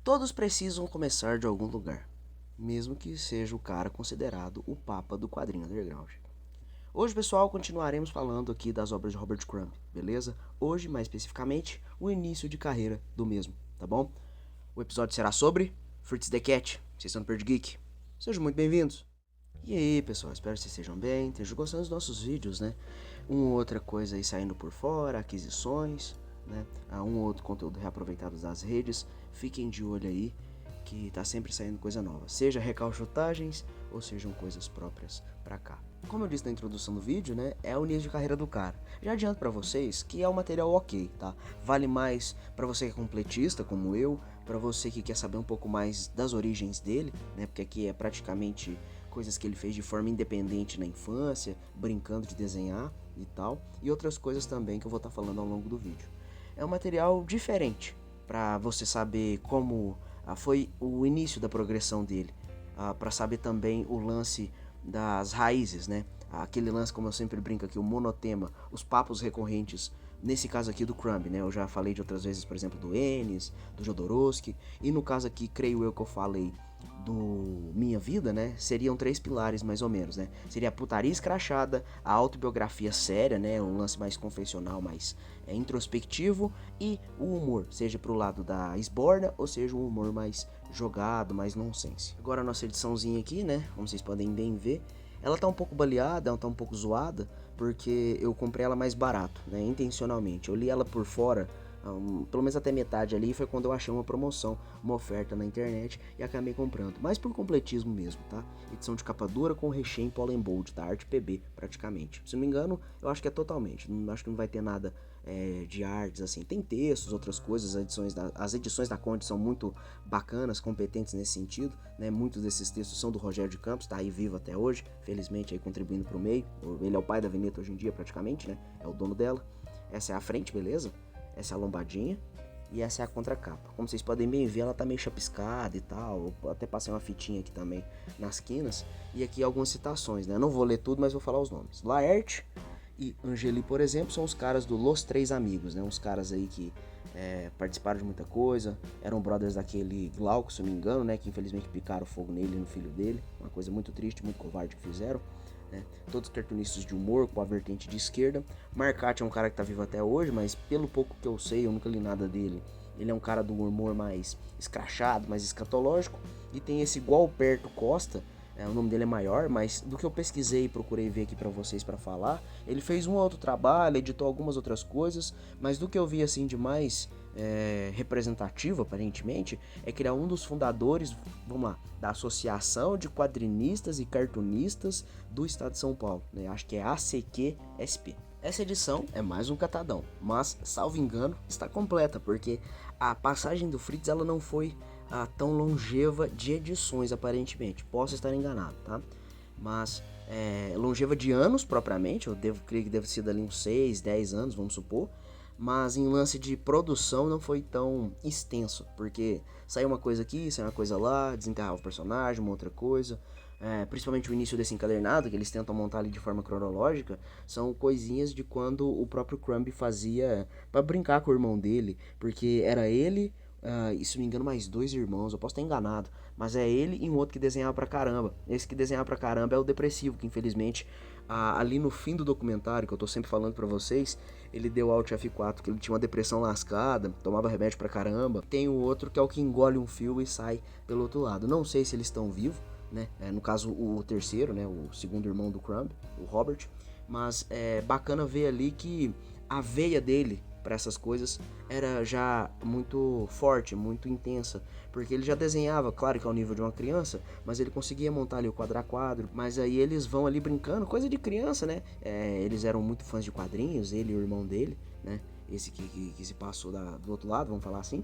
Todos precisam começar de algum lugar, mesmo que seja o cara considerado o papa do quadrinho underground. Hoje, pessoal, continuaremos falando aqui das obras de Robert Crumb, beleza? Hoje, mais especificamente, o início de carreira do mesmo, tá bom? O episódio será sobre Fritz the Cat, vocês estão no Perdi Geek. Sejam muito bem-vindos! E aí, pessoal, espero que vocês estejam bem, estejam gostando dos nossos vídeos, né? Uma ou outra coisa aí saindo por fora, aquisições, né? Um ou outro conteúdo reaproveitado das redes. Fiquem de olho aí, que tá sempre saindo coisa nova. Seja recalchutagens ou sejam coisas próprias pra cá. Como eu disse na introdução do vídeo, né? É o início de carreira do cara. Já adianto pra vocês que é um material ok, tá? Vale mais pra você que é completista, como eu, pra você que quer saber um pouco mais das origens dele, né? Porque aqui é praticamente coisas que ele fez de forma independente na infância, brincando de desenhar e tal, e outras coisas também que eu vou estar falando ao longo do vídeo. É um material diferente para você saber como foi o início da progressão dele, para saber também o lance das raízes, né? Aquele lance, como eu sempre brinco aqui, o monotema, os papos recorrentes, nesse caso aqui do Crumb, né? Eu já falei de outras vezes, por exemplo, do Ennis, do Jodorowsky, e no caso aqui, creio eu que eu falei do Minha Vida, né? Seriam 3 pilares mais ou menos, né? Seria a putaria escrachada, a autobiografia séria, né? Um lance mais confessional, mais introspectivo, e o humor, seja pro lado da esborna ou seja um humor mais jogado, mais nonsense. Agora a nossa ediçãozinha aqui, né? Como vocês podem bem ver, ela tá um pouco baleada, ela tá um pouco zoada, porque eu comprei ela mais barato, né? Intencionalmente. Eu li ela por fora, pelo menos até metade ali, foi quando eu achei uma promoção, uma oferta na internet e acabei comprando. Mas por completismo mesmo, tá? Edição de capa dura com recheio em Pollen Bold, da Arte PB, praticamente. Se não me engano, eu acho que é totalmente. Acho que não vai ter nada de artes, assim. Tem textos, outras coisas, as edições da Conde são muito bacanas, competentes nesse sentido, né? Muitos desses textos são do Rogério de Campos, tá aí vivo até hoje, felizmente aí contribuindo pro meio. Ele é o pai da Veneta hoje em dia, praticamente, né? É o dono dela. Essa é a frente, beleza? Essa é a lombadinha e essa é a contracapa. Como vocês podem bem ver, ela tá meio chapiscada e tal. Eu até passei uma fitinha aqui também nas quinas. E aqui algumas citações, né? Não vou ler tudo, mas vou falar os nomes. Laerte e Angeli, por exemplo, são os caras do Los Três Amigos, né? Uns caras aí que participaram de muita coisa. Eram brothers daquele Glauco, se eu não me engano, né? Que infelizmente picaram fogo nele e no filho dele. Uma coisa muito triste, muito covarde que fizeram. Né? Todos cartunistas de humor com a vertente de esquerda. Marcati é um cara que tá vivo até hoje, mas pelo pouco que eu sei, eu nunca li nada dele. Ele é um cara do humor mais escrachado, mais escatológico. E tem esse Gualberto Costa, o nome dele é maior, mas do que eu pesquisei e procurei ver aqui pra vocês pra falar, ele fez um outro trabalho, editou algumas outras coisas, mas do que eu vi assim de mais representativo, aparentemente, é que ele é um dos fundadores, vamos lá, da Associação de Quadrinistas e Cartunistas do Estado de São Paulo, né? Acho que é ACQSP. Essa edição é mais um catadão, mas, salvo engano, está completa, porque a passagem do Fritz ela não foi tão longeva de edições, aparentemente. Posso estar enganado, tá? Mas longeva de anos, propriamente, eu creio que deve ser ali uns 6, 10 anos, vamos supor. Mas em lance de produção não foi tão extenso, porque saiu uma coisa aqui, saiu uma coisa lá, desenterrava o personagem, uma outra coisa. Principalmente o início desse encadernado, que eles tentam montar ali de forma cronológica, são coisinhas de quando o próprio Crumb fazia pra brincar com o irmão dele, porque era ele, e se não me engano mais 2 irmãos, eu posso estar enganado, mas é ele e um outro que desenhava pra caramba. Esse que desenhava pra caramba é o Depressivo, que infelizmente ali no fim do documentário, que eu tô sempre falando pra vocês, ele deu Alt F4, que ele tinha uma depressão lascada, tomava remédio pra caramba. Tem o outro que é o que engole um fio e sai pelo outro lado. Não sei se eles estão vivos, né? No caso, o terceiro, né? O segundo irmão do Crumb, o Robert. Mas é bacana ver ali que a veia dele para essas coisas era já muito forte, muito intensa, porque ele já desenhava, claro que ao nível de uma criança, mas ele conseguia montar ali o quadro a quadro, mas aí eles vão ali brincando, coisa de criança, né? Eles eram muito fãs de quadrinhos, ele e o irmão dele, né? Esse que se passou do outro lado, vamos falar assim.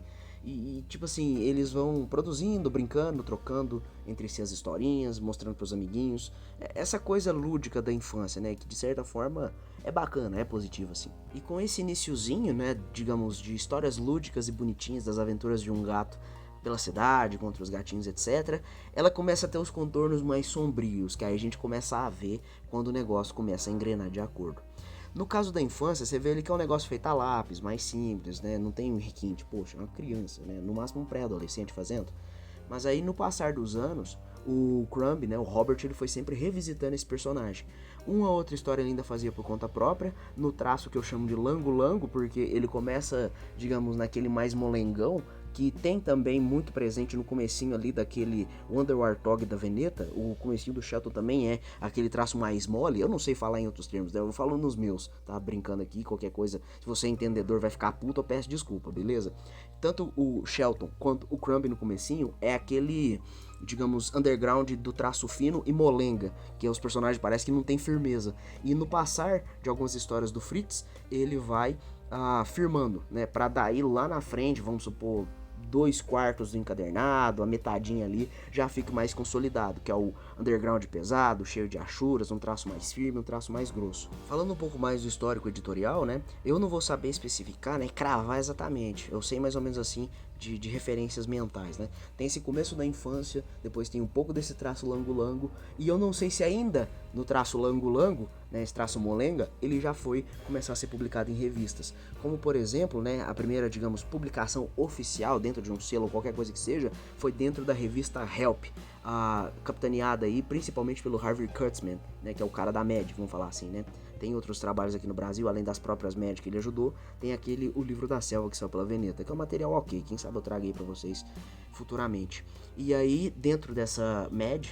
Tipo assim, eles vão produzindo, brincando, trocando entre si as historinhas, mostrando pros amiguinhos. Essa coisa lúdica da infância, né? Que de certa forma é bacana, é positivo assim. E com esse iniciozinho, né? Digamos, de histórias lúdicas e bonitinhas das aventuras de um gato pela cidade, contra os gatinhos, etc. Ela começa a ter os contornos mais sombrios, que aí a gente começa a ver quando o negócio começa a engrenar de acordo. No caso da infância, você vê ele que é um negócio feito a lápis, mais simples, né? Não tem um requinte, poxa, é uma criança, né? No máximo um pré-adolescente fazendo. Mas aí no passar dos anos, o Crumb, né, o Robert, ele foi sempre revisitando esse personagem. Uma outra história ele ainda fazia por conta própria, no traço que eu chamo de Lango-Lango, porque ele começa, digamos, naquele mais molengão, que tem também muito presente no comecinho ali daquele Wonder Warthog da Veneta. O comecinho do Shelton também é aquele traço mais mole. Eu não sei falar em outros termos, né? Eu falo nos meus, tá? Brincando aqui, qualquer coisa. Se você é entendedor vai ficar puto, eu peço desculpa, beleza? Tanto o Shelton quanto o Crumb no comecinho é aquele, digamos, underground do traço fino e molenga, que os personagens parecem que não tem firmeza. E no passar de algumas histórias do Fritz, ele vai firmando, né? Pra daí lá na frente, vamos supor, 2/4 do encadernado, a metadinha ali, já fica mais consolidado, que é o underground pesado, cheio de achuras, um traço mais firme, um traço mais grosso. Falando um pouco mais do histórico editorial, né, eu não vou saber especificar, né, cravar exatamente, eu sei mais ou menos assim, de referências mentais, né? Tem esse começo da infância, depois tem um pouco desse traço lango-lango, e eu não sei se ainda no traço lango-lango, né, esse traço molenga, ele já foi começar a ser publicado em revistas. Como, por exemplo, né, a primeira, digamos, publicação oficial dentro de um selo ou qualquer coisa que seja, foi dentro da revista Help, capitaneada aí principalmente pelo Harvey Kurtzman, né, que é o cara da Mad, vamos falar assim, né? Tem outros trabalhos aqui no Brasil, além das próprias Mad que ele ajudou, tem O Livro da Selva, que saiu pela Veneta, que é um material ok, quem sabe eu trago aí pra vocês futuramente. E aí, dentro dessa Mad,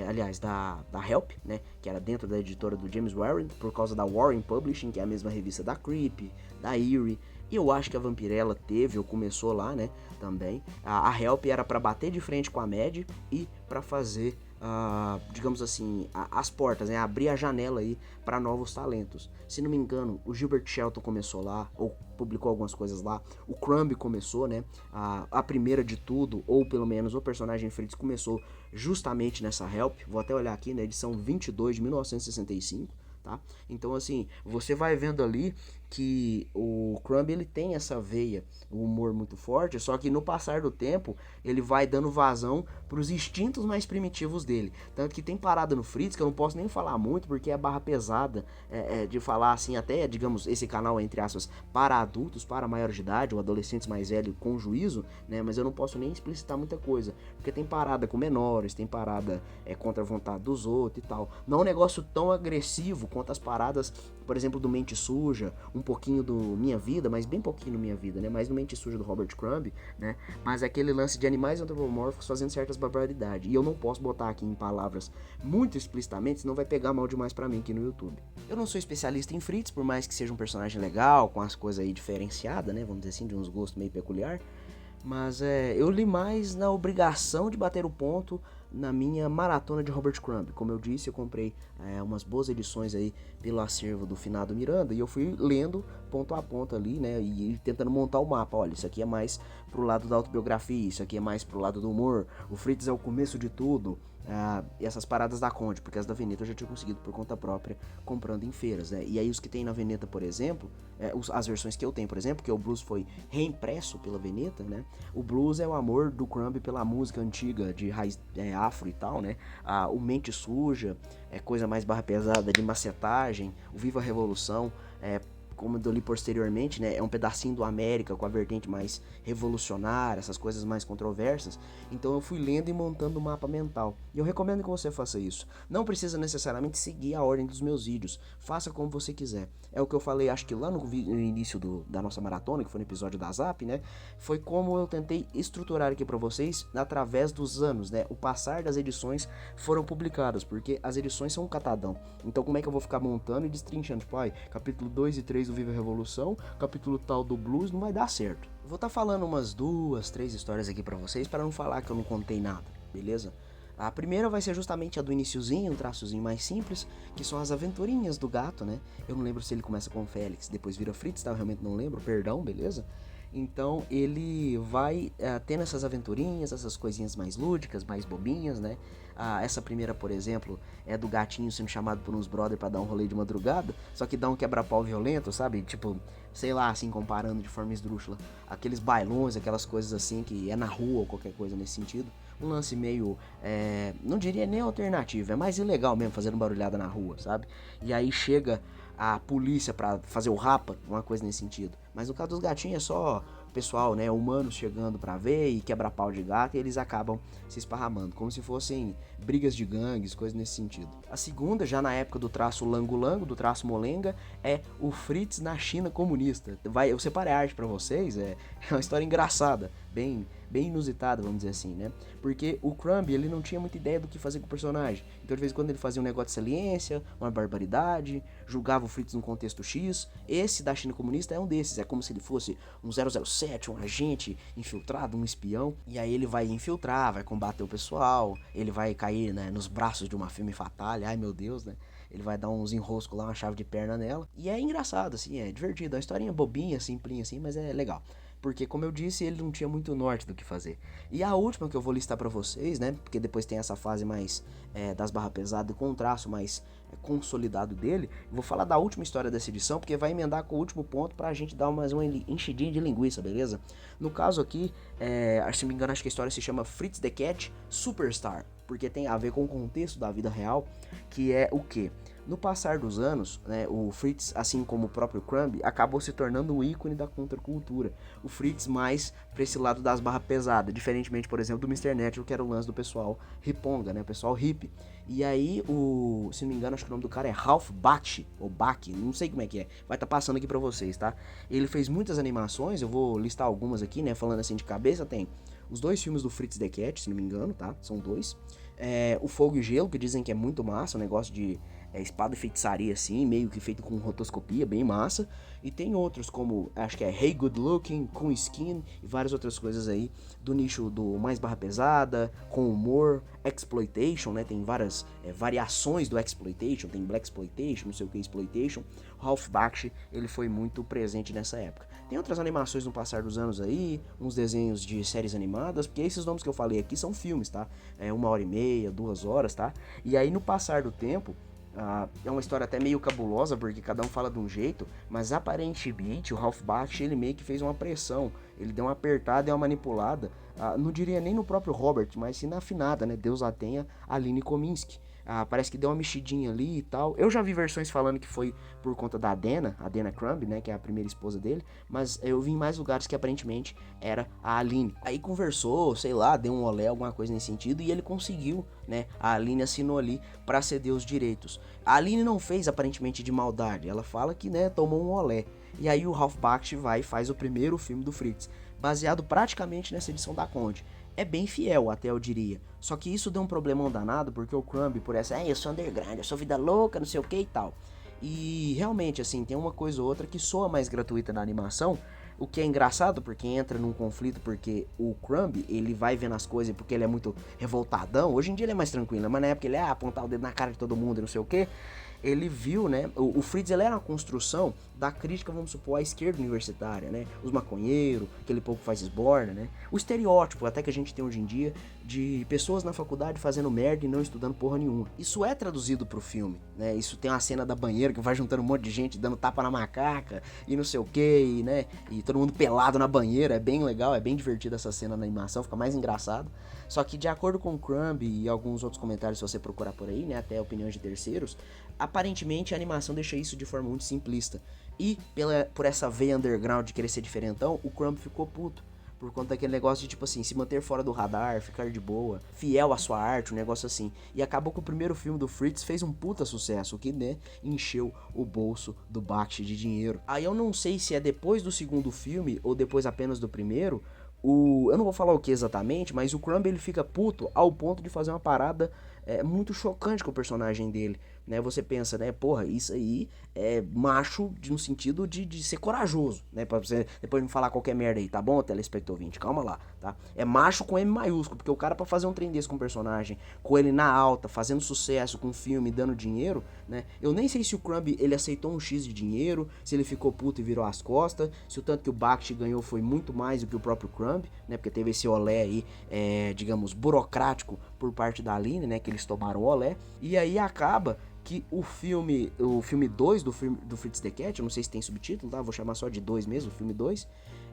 aliás, da Help, né, que era dentro da editora do James Warren, por causa da Warren Publishing, que é a mesma revista da Creep, da Eerie, e eu acho que a Vampirella teve, ou começou lá, né, também. A Help era para bater de frente com a Mad e para fazer, digamos assim, as portas, né, abrir a janela aí para novos talentos. Se não me engano, o Gilbert Shelton começou lá, ou publicou algumas coisas lá. O Crumb começou, né, a primeira de tudo, ou pelo menos o personagem Fritz começou justamente nessa Help. Vou até olhar aqui, na edição 22 de 1965. Tá? Então assim, você vai vendo ali que o Crumb ele tem essa veia, um humor muito forte, só que no passar do tempo ele vai dando vazão para os instintos mais primitivos dele. Tanto que tem parada no Fritz que eu não posso nem falar muito porque é barra pesada de falar assim, até digamos esse canal entre aspas para adultos, para maiores de idade ou adolescentes mais velhos com juízo, né? Mas eu não posso nem explicitar muita coisa porque tem parada com menores, tem parada contra a vontade dos outros e tal. Não é um negócio tão agressivo quanto as paradas, por exemplo, do Mente Suja, um pouquinho do Minha Vida, mas bem pouquinho do Minha Vida, né? Mais no Mente Suja do Robert Crumb, né? Mas é aquele lance de animais antropomórficos fazendo certas barbaridades. E eu não posso botar aqui em palavras muito explicitamente, senão vai pegar mal demais pra mim aqui no YouTube. Eu não sou especialista em Fritz, por mais que seja um personagem legal, com as coisas aí diferenciadas, né? Vamos dizer assim, de uns gostos meio peculiar. Mas eu li mais na obrigação de bater o ponto na minha maratona de Robert Crumb. Como eu disse, eu comprei umas boas edições aí pelo acervo do finado Miranda e eu fui lendo ponto a ponto ali, né, e tentando montar o mapa. Olha, isso aqui é mais pro lado da autobiografia, isso aqui é mais pro lado do humor, o Fritz é o começo de tudo. E essas paradas da Conde, porque as da Veneta eu já tinha conseguido por conta própria comprando em feiras, né? E aí os que tem na Veneta, por exemplo, as versões que eu tenho, por exemplo, que o Blues foi reimpresso pela Veneta, né? O Blues é o amor do Crumb pela música antiga de raiz afro e tal, né? O Mente Suja é coisa mais barra pesada de macetagem, o Viva a Revolução como eu li posteriormente, né, é um pedacinho do América com a vertente mais revolucionária, essas coisas mais controversas. Então eu fui lendo e montando um mapa mental. E eu recomendo que você faça isso. Não precisa necessariamente seguir a ordem dos meus vídeos. Faça como você quiser. É o que eu falei, acho que lá no início da nossa maratona, que foi no episódio da Zap, né? Foi como eu tentei estruturar aqui para vocês através dos anos, né? O passar das edições foram publicadas, porque as edições são um catadão. Então como é que eu vou ficar montando e destrinchando? Tipo, capítulo 2 e 3 do Viva a Revolução, capítulo tal do Blues, não vai dar certo. Vou estar falando umas 2, 3 histórias aqui pra vocês, para não falar que eu não contei nada, beleza? A primeira vai ser justamente a do iniciozinho, um traçozinho mais simples, que são as aventurinhas do gato, né? Eu não lembro se ele começa com o Félix, depois vira Fritz, tá? Eu realmente não lembro, perdão, beleza? Então ele vai tendo essas aventurinhas, essas coisinhas mais lúdicas, mais bobinhas, né? Essa primeira, por exemplo, é do gatinho sendo chamado por uns brother pra dar um rolê de madrugada, só que dá um quebra-pau violento, sabe? Tipo, sei lá, assim, comparando de forma esdrúxula, aqueles bailões, aquelas coisas assim que é na rua ou qualquer coisa nesse sentido. Um lance meio, não diria nem alternativo, é mais ilegal mesmo, fazendo barulhada na rua, sabe? E aí chega a polícia pra fazer o rapa, uma coisa nesse sentido. Mas no caso dos gatinhos é só pessoal, né, humanos chegando pra ver e quebrar pau de gato, e eles acabam se esparramando, como se fossem brigas de gangues, coisas nesse sentido. A segunda, já na época do traço Lango-Lango, do traço Molenga, é o Fritz na China comunista. Eu separei a arte pra vocês, é uma história engraçada, bem inusitada, vamos dizer assim, né? Porque o Crumb, ele não tinha muita ideia do que fazer com o personagem. Então, de vez em quando, ele fazia um negócio de saliência, uma barbaridade, julgava o Fritz num contexto X. Esse da China comunista é um desses. É como se ele fosse um 007, um agente infiltrado, um espião. E aí ele vai infiltrar, vai combater o pessoal, ele vai cair, né, nos braços de uma femme fatale. Ai, meu Deus, né? Ele vai dar uns enroscos lá, uma chave de perna nela. E é engraçado, assim, é divertido. É uma historinha bobinha, simplinha, assim, mas é legal. Porque, como eu disse, ele não tinha muito norte do que fazer. E a última que eu vou listar pra vocês, né? Porque depois tem essa fase mais das barras pesadas com o traço mais consolidado dele. Eu vou falar da última história dessa edição, porque vai emendar com o último ponto pra gente dar mais uma enchidinha de linguiça, beleza? No caso aqui, se não me engano, acho que a história se chama Fritz the Cat Superstar. Porque tem a ver com o contexto da vida real, que é o quê? No passar dos anos, né, o Fritz, assim como o próprio Crumb, acabou se tornando um ícone da contracultura. O Fritz mais pra esse lado das barras pesadas, diferentemente, por exemplo, do Mr. Natural, que era o lance do pessoal riponga, né, o pessoal hippie. E aí, se não me engano, acho que o nome do cara é Ralph Bakshi, ou Bach, não sei como é que é, vai estar passando aqui pra vocês, tá? Ele fez muitas animações, eu vou listar algumas aqui, né, falando assim de cabeça, tem os 2 filmes do Fritz the Cat, se não me engano, tá? São 2. O Fogo e Gelo, que dizem que é muito massa, um negócio de espada e feitiçaria assim, meio que feito com rotoscopia, bem massa. E tem outros como, acho que é Hey Good Looking, com Skin e várias outras coisas aí do nicho do mais barra pesada, com humor, exploitation, né? Tem várias variações do exploitation, tem Black Exploitation, não sei o que exploitation. O Ralph Bakshi, ele foi muito presente nessa época. Tem outras animações no passar dos anos aí, uns desenhos de séries animadas, porque esses nomes que eu falei aqui são filmes, tá? 1h30, 2 horas, tá? E aí no passar do tempo, é uma história até meio cabulosa, porque cada um fala de um jeito, mas aparentemente o Ralph Bakshi, ele meio que fez uma pressão, ele deu uma apertada e uma manipulada, não diria nem no próprio Robert, mas sim na afinada, né, Deus a tenha, Aline Kominsky. Parece que deu uma mexidinha ali e tal. Eu já vi versões falando que foi por conta da a Dana Crumb, né, que é a primeira esposa dele, mas eu vi em mais lugares que aparentemente era a Aline. Aí conversou, sei lá, deu um olé, alguma coisa nesse sentido, e ele conseguiu, né, a Aline assinou ali para ceder os direitos. A Aline não fez aparentemente de maldade, ela fala que, né, tomou um olé. E aí o Ralph Bakshi vai e faz o primeiro filme do Fritz, baseado praticamente nessa edição da Conde. É bem fiel, até eu diria. Só que isso deu um problemão danado, porque o Crumb, por essa, eu sou underground, eu sou vida louca, não sei o que e tal. E realmente, assim, tem uma coisa ou outra que soa mais gratuita na animação, o que é engraçado, porque entra num conflito, porque o Crumb, ele vai vendo as coisas porque ele é muito revoltadão. Hoje em dia ele é mais tranquilo, mas na época ele apontar o dedo na cara de todo mundo e não sei o que. Ele viu, né, o Fritz, ele era uma construção da crítica, vamos supor, à esquerda universitária, né, os maconheiros, aquele povo que faz esborna, né, o estereótipo até que a gente tem hoje em dia de pessoas na faculdade fazendo merda e não estudando porra nenhuma. Isso é traduzido pro filme, né, isso tem uma cena da banheira que vai juntando um monte de gente dando tapa na macaca e não sei o que, né, e todo mundo pelado na banheira, é bem legal, é bem divertido essa cena na animação, fica mais engraçado. Só que de acordo com o Crumb e alguns outros comentários, se você procurar por aí, né, até opiniões de terceiros, aparentemente a animação deixa isso de forma muito simplista. E por essa veia underground de querer ser diferentão, o Crumb ficou puto. Por conta daquele negócio de, tipo assim, se manter fora do radar, ficar de boa, fiel à sua arte, um negócio assim. E acabou que o primeiro filme do Fritz fez um puta sucesso, o que, né, encheu o bolso do Bakshi de dinheiro. Aí eu não sei se é depois do segundo filme ou depois apenas do primeiro, eu não vou falar o que exatamente, mas o Crumb, ele fica puto ao ponto de fazer uma parada muito chocante com o personagem dele, né? Você pensa, né, porra, isso aí é macho no sentido de ser corajoso, né? Pra você depois me falar qualquer merda aí, tá bom, telespectador 20? Calma lá, tá? É macho com M maiúsculo, porque o cara pra fazer um trem desse com o personagem, com ele na alta, fazendo sucesso, com o filme, dando dinheiro, né? Eu nem sei se o Crumb, ele aceitou um X de dinheiro, se ele ficou puto e virou as costas, se o tanto que o Bakshi ganhou foi muito mais do que o próprio Crumb, né? Porque teve esse olé aí, digamos, burocrático por parte da Aline, né? Que eles tomaram o olé. E aí acaba que o filme 2 do Fritz the Cat, eu não sei se tem subtítulo, tá? Vou chamar só de 2 mesmo, o filme 2.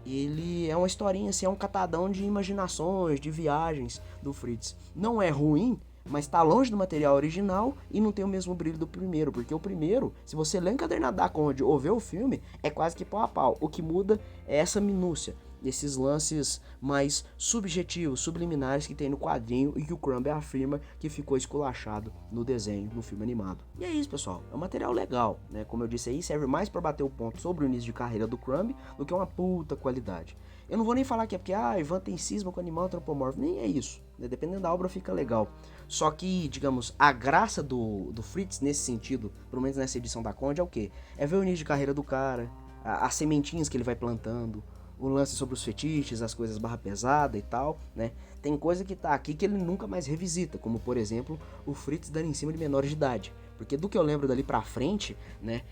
Ele é uma historinha, assim, é um catadão de imaginações, de viagens do Fritz. Não é ruim, mas tá longe do material original e não tem o mesmo brilho do primeiro, porque o primeiro, se você lê o Encadernado da Conde ou vê o filme, é quase que pau a pau. O que muda é essa minúcia, esses lances mais subjetivos, subliminares que tem no quadrinho e que o Crumb afirma que ficou esculachado no desenho, no filme animado. E é isso, pessoal, é um material legal, né? Como eu disse aí, serve mais para bater o ponto sobre o início de carreira do Crumb do que uma puta qualidade. Eu não vou nem falar que é porque Ivan tem cisma com animal antropomórfico, nem é isso, né? Dependendo da obra fica legal. Só que, digamos, a graça do Fritz nesse sentido, pelo menos nessa edição da Conde, é o quê? É ver o início de carreira do cara, as sementinhas que ele vai plantando, o lance sobre os fetiches, as coisas barra pesada e tal, né? Tem coisa que tá aqui que ele nunca mais revisita, como por exemplo, o Fritz dando em cima de menores de idade. Porque do que eu lembro dali pra frente, né,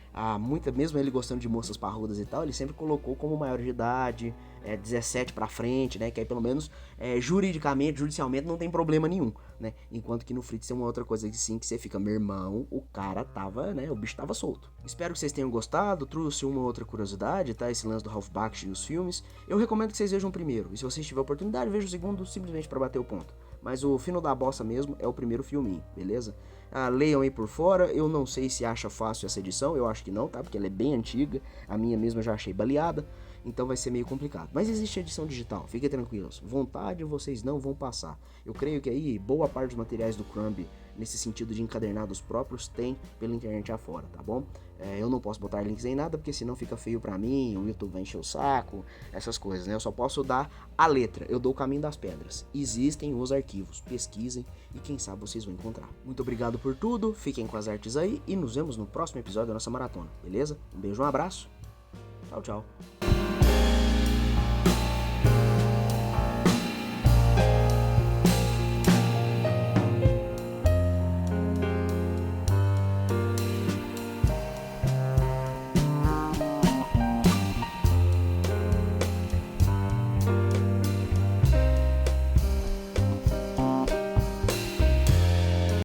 mesmo ele gostando de moças parrudas e tal, ele sempre colocou como maior de idade, 17 pra frente, né, que aí pelo menos juridicamente, judicialmente não tem problema nenhum, né, enquanto que no Fritz tem uma outra coisa que sim, que você fica, meu irmão, o cara tava, né, o bicho tava solto. Espero que vocês tenham gostado, trouxe uma outra curiosidade, tá, esse lance do Ralph Bakshi e os filmes. Eu recomendo que vocês vejam o primeiro, e se vocês tiverem oportunidade, vejam o segundo simplesmente pra bater o ponto. Mas o fino da bossa mesmo é o primeiro filminho, beleza? Leiam aí por fora, eu não sei se acha fácil essa edição, eu acho que não, tá? Porque ela é bem antiga, a minha mesma eu já achei baleada, então vai ser meio complicado. Mas existe edição digital, fiquem tranquilos, vontade vocês não vão passar. Eu creio que aí boa parte dos materiais do Crumb, nesse sentido de encadernados próprios, tem pela internet afora, tá bom? Eu não posso botar links em nada, porque senão fica feio pra mim, o YouTube vai encher o saco, essas coisas, né? Eu só posso dar a letra, eu dou o caminho das pedras. Existem os arquivos, pesquisem e quem sabe vocês vão encontrar. Muito obrigado por tudo, fiquem com as artes aí e nos vemos no próximo episódio da nossa maratona, beleza? Um beijo, um abraço, tchau, tchau.